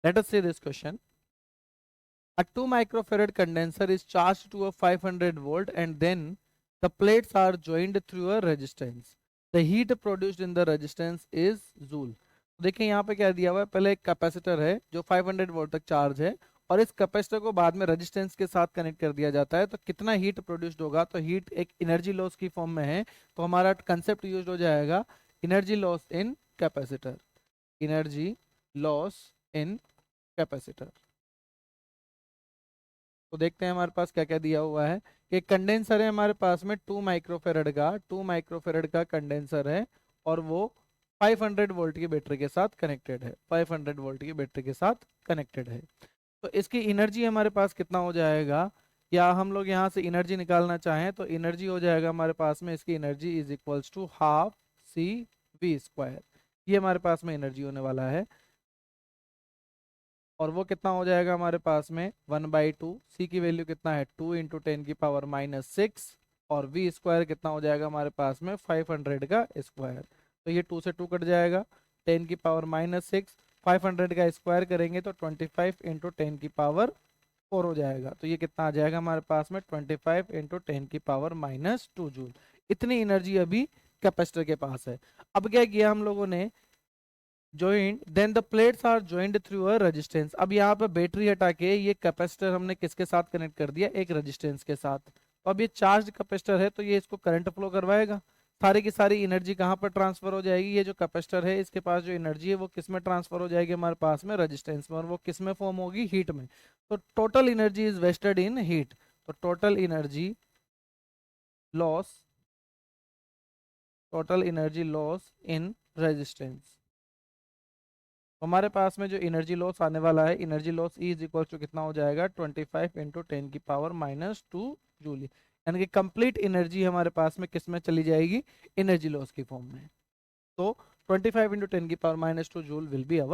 Let us say this question. A 2 microfarad condenser is charged to a 500 volt and then the plates are joined through a resistance. The heat produced in the resistance is joule. देखिए यहाँ पे क्या दिया हुआ है, पहले एक capacitor है जो 500 वोल्ट तक चार्ज है और इस कैपेसिटर को बाद में रेजिस्टेंस के साथ कनेक्ट कर दिया जाता है, तो कितना हीट प्रोड्यूस्ड होगा, तो हीट एक एनर्जी लॉस की फॉर्म में है, तो हमारा कंसेप्ट यूज हो जाएगा एनर्जी लॉस इन कैपेसिटर, एनर्जी लॉस इन कैपेसिटर। तो देखते हैं हमारे पास क्या क्या दिया हुआ है कि कंडेंसर है हमारे पास में 2 माइक्रोफेरेड का कंडेंसर है और वो 500 वोल्ट की बैटरी के साथ कनेक्टेड है, 500 वोल्ट की बैटरी के साथ कनेक्टेड है। तो इसकी एनर्जी हमारे पास कितना हो जाएगा, या हम लोग यहाँ से एनर्जी निकालना चाहें तो एनर्जी हो जाएगा हमारे पास में, इसकी energy is equals to half c v square, ये हमारे पास में एनर्जी होने वाला है। और वो कितना हो जाएगा हमारे पास में 1/2, सी की वैल्यू कितना है 2 इंटू 10⁻⁻6 और वी स्क्वायर कितना हो जाएगा हमारे पास में 500 का स्क्वायर, तो ये 2 से 2 कट जाएगा, 10⁻⁻6 500 का स्क्वायर करेंगे तो 25 इंटू 10⁻4 हो जाएगा, तो ये कितना आ जाएगा हमारे पास में 25 इंटू 10⁻⁻2 जूल। इतनी एनर्जी अभी कैपेसिटर के पास है। अब क्या किया हम लोगों ने, joined then the plates are joined through a resistance। अब यहाँ पे बैटरी हटा के ये कैपेसिटर हमने किसके साथ कनेक्ट कर दिया, एक रेजिस्टेंस के साथ। तो अब ये चार्ज कैपेसिटर है तो ये इसको करंट फ्लो करवाएगा, सारी की सारी एनर्जी कहाँ पर ट्रांसफर हो जाएगी, ये जो कैपेसिटर है इसके पास जो एनर्जी है वो किस में ट्रांसफर हो जाएगी हमारे पास में, रेजिस्टेंस में, और वो किस में फॉर्म होगी, हीट में। तो total energy is wasted in heat, तो total energy loss, total energy loss in resistance. हमारे पास में जो एनर्जी लॉस आने वाला है, energy loss E is equal to कितना हो जाएगा 25 इंटू 10⁻⁻2 जूल, यानी कि कंप्लीट एनर्जी हमारे पास में किस में चली जाएगी, एनर्जी लॉस की फॉर्म में। तो 25 into 10⁻⁻2 joule will be our